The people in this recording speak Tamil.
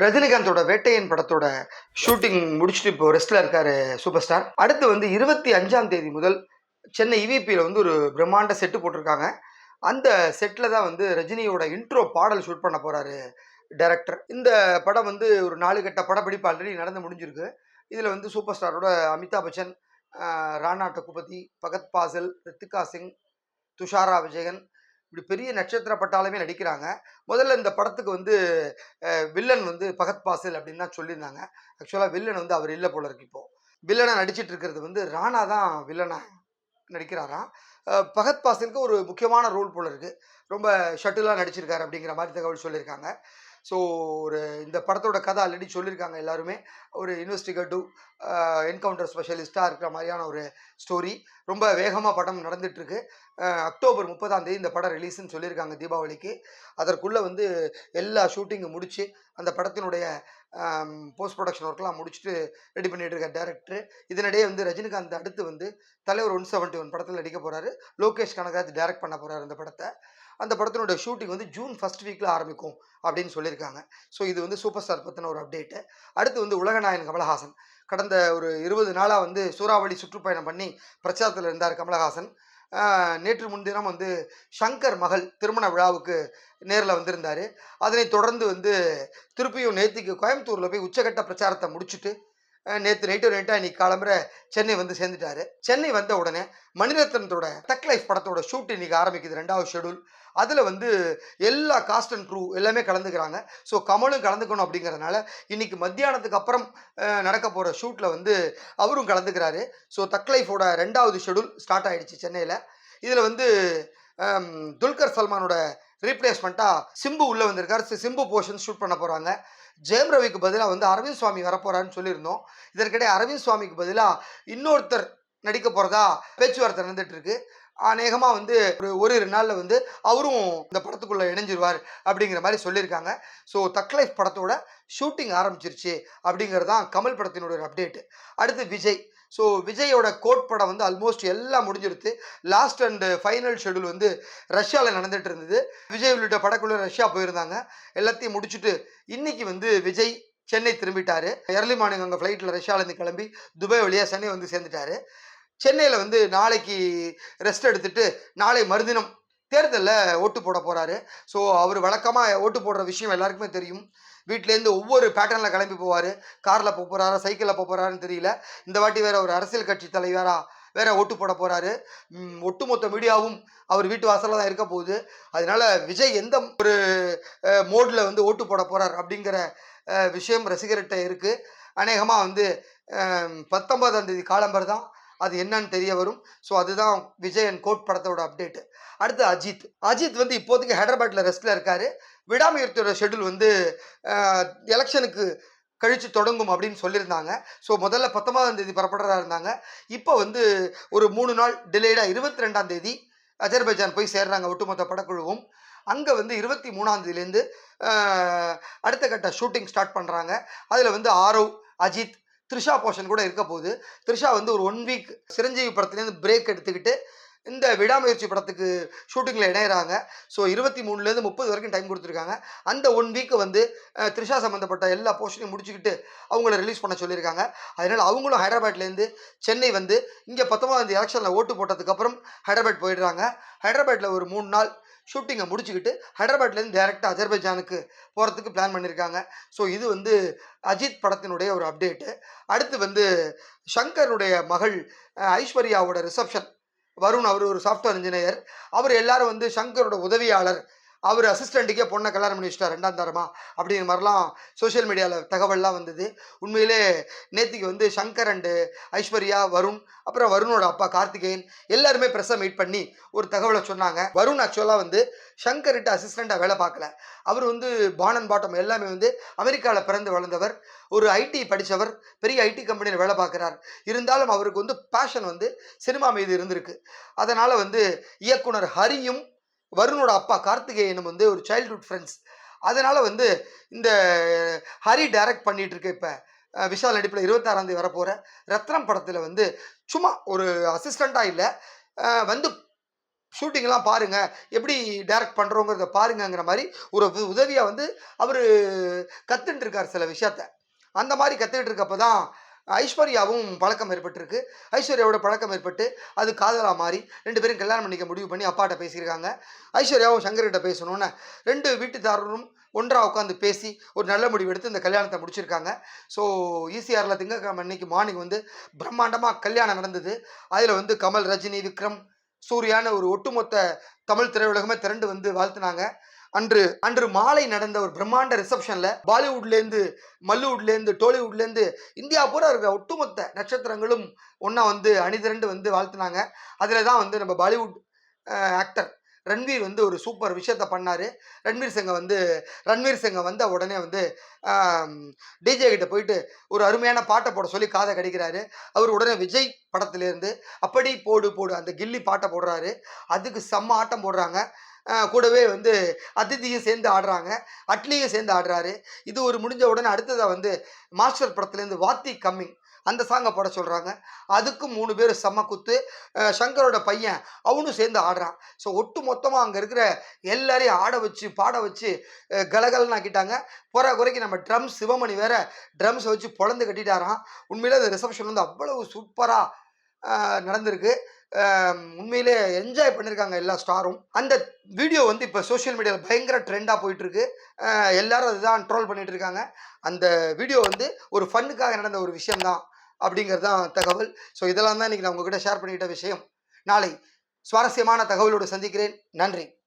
ரஜினிகாந்தோட வேட்டையன் படத்தோட ஷூட்டிங் முடிச்சுட்டு இப்போ ரெஸ்ட்ல இருக்காரு சூப்பர் ஸ்டார். அடுத்து வந்து 25ஆம் தேதி முதல் சென்னை இவிபியில் வந்து ஒரு பிரம்மாண்ட செட்டு போட்டிருக்காங்க. அந்த செட்டில் தான் வந்து ரஜினியோட இன்ட்ரோ பாடல் ஷூட் பண்ண போறாரு டைரக்டர். இந்த படம் வந்து ஒரு 4 கட்ட படப்பிடிப்பு ஆல்ரெடி நடந்து முடிஞ்சிருக்கு. இதில் வந்து சூப்பர் ஸ்டாரோட அமிதாப் பச்சன், ராணா டகுபதி, பகத் பாசில், ரித்திகா சிங், துஷாரா விஜயன், இப்படி பெரிய நட்சத்திர பட்டாளமே நடிக்கிறாங்க. முதல்ல இந்த படத்துக்கு வந்து வில்லன் வந்து பகத் பாசில் அப்படின்னு தான் சொல்லியிருந்தாங்க. ஆக்சுவலாக வில்லன் வந்து அவர் இல்லை போல இருக்கு. இப்போ வில்லனை நடிச்சிட்டு இருக்கிறது வந்து ராணா தான் வில்லனா நடிக்கிறாராம். பகத் பாசிலுக்கு ஒரு முக்கியமான ரோல் போல இருக்கு. ரொம்ப ஷட்டிலாக நடிச்சிருக்காரு அப்படிங்கிற மாதிரி தகவல் சொல்லியிருக்காங்க. ஸோ ஒரு இந்த படத்தோட கதை ஆல்ரெடி சொல்லியிருக்காங்க எல்லாருமே. ஒரு இன்வெஸ்டிகேட்டிவ் என்கவுண்டர் ஸ்பெஷலிஸ்ட்டாக இருக்கிற மாதிரியான ஒரு ஸ்டோரி. ரொம்ப வேகமாக படம் நடந்துகிட்ருக்கு. அக்டோபர் 30ஆம் தேதி இந்த படம் ரிலீஸ்ன்னு சொல்லியிருக்காங்க தீபாவளிக்கு. அதற்குள்ளே வந்து எல்லா ஷூட்டிங்கும் முடித்து அந்த படத்தினுடைய போஸ்ட் ப்ரொடக்ஷன் ஒர்க்லாம் முடிச்சுட்டு ரெடி பண்ணிட்டு இருக்க டேரக்டர். இதனிடையே வந்து ரஜினிகாந்த் அடுத்து வந்து தலைவர் 171 படத்தில் நடிக்க போகிறாரு. லோகேஷ் கனகராஜ் டைரக்ட் பண்ண போகிறாரு அந்த படத்தை. அந்த படத்தினுடைய ஷூட்டிங் வந்து ஜூன் ஃபர்ஸ்ட் வீக்கில் ஆரம்பிக்கும் அப்படின்னு சொல்லியிருக்காங்க. ஸோ இது வந்து சூப்பர் ஸ்டார் பற்றின ஒரு அப்டேட்டு. அடுத்து வந்து உலகநாயகன் கமலஹாசன் கடந்த ஒரு 20 நாளாக வந்து சூறாவளி சுற்றுப்பயணம் பண்ணி பிரச்சாரத்தில் இருந்தார் கமலஹாசன். நேற்று முன்தினம் வந்து ஷங்கர் மகள் திருமண விழாவுக்கு நேரில் வந்திருந்தார். அதனை தொடர்ந்து வந்து திருப்பியும் நேற்றுக்கு கோயம்புத்தூரில் போய் உச்சகட்ட பிரச்சாரத்தை முடிச்சுட்டு நேற்று நைட்டாக இன்னைக்கு காலம்புற சென்னை வந்து சேர்ந்துட்டாரு. சென்னை வந்த உடனே மணிரத்னத்தோட தக் லைஃப் படத்தோட ஷூட் இன்னைக்கு ஆரம்பிக்குது, 2வது ஷெடியூல். அதில் வந்து எல்லா காஸ்ட் அண்ட் க்ரூ எல்லாமே கலந்துக்கிறாங்க. ஸோ கமலும் கலந்துக்கணும் அப்படிங்கிறதுனால இன்னைக்கு மத்தியானத்துக்கு அப்புறம் நடக்க போகிற ஷூட்டில் வந்து அவரும் கலந்துக்கிறாரு. ஸோ தக் லைஃபோட 2வது ஷெடியூல் ஸ்டார்ட் ஆகிடுச்சு சென்னையில். இதில் வந்து துல்கர் சல்மானோட ரீப்ளேஸ்மெண்ட்டாக சிம்பு உள்ளே வந்திருக்காரு. சிம்பு போர்ஷன் ஷூட் பண்ண போகிறாங்க. ஜெயம் ரவிக்கு பதிலாக வந்து அரவிந்த் சுவாமி வரப்போறான்னு சொல்லியிருந்தோம். இதற்கிடையே அரவிந்த் சுவாமிக்கு பதிலாக இன்னொருத்தர் நடிக்க போகிறதா பேச்சுவார்த்தை நடந்துட்டு இருக்கு. அநேகமாக வந்து ஒரு நாளில் வந்து அவரும் இந்த படத்துக்குள்ளே இணைஞ்சிருவார் அப்படிங்கிற மாதிரி சொல்லியிருக்காங்க. ஸோ தக் லைஃப் படத்தோட ஷூட்டிங் ஆரம்பிச்சிருச்சு அப்படிங்கிறது தான் கமல் படத்தினுடைய அப்டேட்டு. அடுத்து விஜய். ஸோ விஜயோட கோட் படம் வந்து ஆல்மோஸ்ட் எல்லாம் முடிஞ்சிருது. லாஸ்ட் அண்ட் ஃபைனல் ஷெடியூல் வந்து ரஷ்யாவில் நடந்துட்டு இருந்தது. விஜய் உள்ளிட்ட படக்குள்ள ரஷ்யா போயிருந்தாங்க. எல்லாத்தையும் முடிச்சுட்டு இன்னைக்கு வந்து விஜய் சென்னை திரும்பிட்டாரு. எர்லி மார்னிங் அங்கே ஃப்ளைட்டில் ரஷ்யாவிலேருந்து கிளம்பி துபாய் வழியாக சென்னை வந்து சேர்ந்துட்டாரு. சென்னையில் வந்து நாளைக்கு ரெஸ்ட் எடுத்துட்டு நாளை மறுதினம் தேர்தலில் ஓட்டு போட போகிறாரு. ஸோ அவர் வழக்கமாக ஓட்டு போடுற விஷயம் எல்லாருக்குமே தெரியும். வீட்டிலேருந்து ஒவ்வொரு பேட்டர்னில் கிளம்பி போவார். காரில் போகிறாரா சைக்கிளில் போகிறாருன்னு தெரியல. இந்த வாட்டி வேற ஒரு அரசியல் கட்சி தலைவராக வேற ஓட்டு போட போகிறாரு. ஒட்டுமொத்த மீடியாவும் அவர் வீட்டு வாசலில் தான் இருக்க போகுது. அதனால விஜய் எந்த ஒரு மோடில் வந்து ஓட்டு போட போகிறார் அப்படிங்கிற விஷயம் ரசிகர்கிட்ட இருக்குது. அநேகமாக வந்து 19ஆம் தேதி காலம்பர் தான் அது என்னன்னு தெரிய வரும். ஸோ அதுதான் விஜயன் கோட் படத்தோட அப்டேட்டு. அடுத்து அஜித் வந்து இப்போதைக்கு ஹைதராபாத்தில் ரெஸ்ட்டில் இருக்காரு. விடாமுயற்சியோட ஷெடியூல் வந்து எலெக்ஷனுக்கு கழித்து தொடங்கும் அப்படின்னு சொல்லியிருந்தாங்க. ஸோ முதல்ல 19ஆம் தேதி புறப்படுறதா இருந்தாங்க. இப்போ வந்து ஒரு 3 நாள் டிலேடாக 22ஆம் தேதி அஜர்பைஜான் போய் சேர்றாங்க ஒட்டுமொத்த படக்குழுவும். அங்கே வந்து 23ஆம் தேதியிலேருந்து அடுத்த கட்ட ஷூட்டிங் ஸ்டார்ட் பண்ணுறாங்க. அதில் வந்து ஆரவ், அஜித், த்ரிஷா போர்ஷன் கூட இருக்க போகுது. த்ரிஷா வந்து ஒரு 1 வீக் சிரஞ்சீவி படத்துலேருந்து பிரேக் எடுத்துக்கிட்டு இந்த விடாமுயற்சி படத்துக்கு ஷூட்டிங்கில் இணையிறாங்க. ஸோ 23லேருந்து 30 வரைக்கும் டைம் கொடுத்துருக்காங்க. அந்த 1 வீக்கு வந்து த்ரிஷா சம்மந்தப்பட்ட எல்லா போர்ஷனையும் முடிச்சுக்கிட்டு அவங்கள ரிலீஸ் பண்ண சொல்லியிருக்காங்க. அதனால் அவங்களும் ஹைதராபாத்லேருந்து சென்னை வந்து இங்கே 19ஆம் தேதி எலெக்ஷனில் ஓட்டு போட்டதுக்கப்புறம் ஹைதராபாத் போயிடுறாங்க. ஹைதராபாத்தில் ஒரு 3 நாள் ஷூட்டிங்கை முடிச்சுக்கிட்டு ஹைதராபாத்லேருந்து டேரெக்டாக அஜர்பைஜானுக்கு போகிறதுக்கு பிளான் பண்ணியிருக்காங்க. ஸோ இது வந்து அஜித் படத்தினுடைய ஒரு அப்டேட்டு. அடுத்து வந்து ஷங்கருடைய மகள் ஐஸ்வர்யாவோட ரிசப்ஷன். வருண் அவர் ஒரு சாஃப்ட்வேர் இன்ஜினியர். அவர் எல்லாரும் வந்து ஷங்கரோட உதவியாளர், அவர் அசிஸ்டண்ட்டுக்கே பொண்ணை கல்யாணம் பண்ணி வச்சுட்டார் 2ஆம் தரமா அப்படிங்கிற மாதிரிலாம் சோஷியல் மீடியாவில் தகவல்லாம் வந்தது. உண்மையிலே நேற்றுக்கு வந்து ஷங்கர் அண்டு ஐஸ்வர்யா, வருண், அப்புறம் வருணோட அப்பா கார்த்திகேயன் எல்லாருமே ப்ரெஸ்ஸை மீட் பண்ணி ஒரு தகவலை சொன்னாங்க. வருண் ஆக்சுவலாக வந்து ஷங்கர்கிட்ட அசிஸ்டண்ட்டாக வேலை பார்க்கல. அவர் வந்து பான் அண்ட் பாட்டம் எல்லாமே வந்து அமெரிக்காவில் பிறந்து வளர்ந்தவர். ஒரு ஐடி படித்தவர், பெரிய ஐடி கம்பெனியில் வேலை பார்க்குறார். இருந்தாலும் அவருக்கு வந்து பேஷன் வந்து சினிமா மீது இருந்திருக்கு. அதனால் வந்து இயக்குனர் ஹரியும் வருணோட அப்பா கார்த்திகேயனும் வந்து ஒரு சைல்ட்ஹுட் ஃப்ரெண்ட்ஸ். அதனால் வந்து இந்த ஹரி டைரக்ட் பண்ணிகிட்டு இருக்க இப்போ விஷால் நடிப்பில் 26ஆம் தேதி வரப்போகிற ரத்னம் படத்தில் வந்து சும்மா ஒரு அசிஸ்டண்ட்டாக இல்லை வந்து ஷூட்டிங்லாம் பாருங்க, எப்படி டைரக்ட் பண்றோங்கிறத பாருங்கங்கிற மாரி ஒரு உதவியா வந்து அவரு கத்துன்ட்டு இருக்காரு சில விஷயத்த. அந்த மாரி கத்துக்கிட்டு இருக்கப்ப தான் ஐஸ்வர்யாவும் பழக்கம் ஏற்பட்டிருக்கு. ஐஸ்வர்யாவோட பழக்கம் ஏற்பட்டு, அது காதலா மாறி 2 பேரும் கல்யாணம் பண்ணிக்க முடிவு பண்ணி அப்பாட்ட பேசியிருக்காங்க. ஐஸ்வர்யாவும் சங்கர்கிட்ட பேசணும்னு 2 வீட்டுதாரரும் ஒன்றா உட்காந்து பேசி, ஒரு நல்ல முடிவு எடுத்து இந்த கல்யாணத்த முடிச்சிருக்காங்க. ஸோ ஈசிஆர்ல திங்கட்கிழமை அன்னைக்கு மார்னிங் வந்து பிரம்மாண்டமா கல்யாணம் நடந்தது. அதுல வந்து கமல், ரஜினி, விக்ரம், சூர்யான்னு ஒரு ஒட்டுமொத்த தமிழ் திரையுலகமே திரண்டு வந்து வாழ்த்துனாங்க. அன்று அன்று மாலை நடந்த ஒரு பிரம்மாண்ட ரிசப்ஷன்ல பாலிவுட்லேருந்து, மல்லிவுட்லேருந்து, டோலிவுட்லேருந்து இந்தியா பூரா இருக்கிற ஒட்டுமொத்த நட்சத்திரங்களும் ஒண்ணா வந்து அணிதிரண்டு வந்து வாழ்த்துனாங்க. அதுல தான் வந்து நம்ம பாலிவுட் ஆக்டர் ரன்வீர் வந்து ஒரு சூப்பர் விஷயத்த பண்ணாரு. ரன்வீர் சிங்க வந்த உடனே வந்து டிஜே கிட்ட போயிட்டு ஒரு அருமையான பாட்டை போட சொல்லி காதை கடிக்கிறாரு. அவர் உடனே விஜய் படத்திலேருந்து அப்படி போடு போடு அந்த கில்லி பாட்டை போடுறாரு. அதுக்கு செம்ம ஆட்டம் போடுறாங்க. கூடவே வந்து அதித்தியும் சேர்ந்து ஆடுறாங்க, அட்லியும் சேர்ந்து ஆடுறாரு. இது ஒரு முடிஞ்ச உடனே அடுத்ததா வந்து மாஸ்டர் படத்துலேருந்து வாத்தி கம்மிங் அந்த சாங்கை போட சொல்றாங்க. அதுக்கும் 3 பேர் செம்ம குத்து. சங்கரோட பையன் அவனும் சேர்ந்து ஆடுறான். ஸோ ஒட்டு மொத்தமா அங்க இருக்கிற எல்லாரையும் ஆட வச்சு, பாட வச்சு கலகலன்னு ஆக்கிட்டாங்க. குறைக்கு நம்ம ட்ரம்ஸ் சிவமணி வேற ட்ரம்ஸை வச்சு பொளந்து கட்டிட்டாராம். உண்மையிலே அந்த ரிசப்ஷன் வந்து அவ்வளவு சூப்பரா நடந்திருக்கு. உண்மையிலே என்ஜாய் பண்ணியிருக்காங்க எல்லா ஸ்டாரும். அந்த வீடியோ வந்து இப்போ சோஷியல் மீடியாவில் பயங்கர ட்ரெண்டாக போயிட்டு இருக்கு. எல்லாரும் அதுதான் ட்ரோல் பண்ணிட்டு இருக்காங்க. அந்த வீடியோ வந்து ஒரு ஃபன்னுக்காக நடந்த ஒரு விஷயம் தான் அப்படிங்கிறது தான் தகவல். ஸோ இதெல்லாம் தான் இன்னைக்கு நான் உங்ககிட்ட ஷேர் பண்ணிக்கிட்ட விஷயம். நாளை சுவாரஸ்யமான தகவலோடு சந்திக்கிறேன். நன்றி.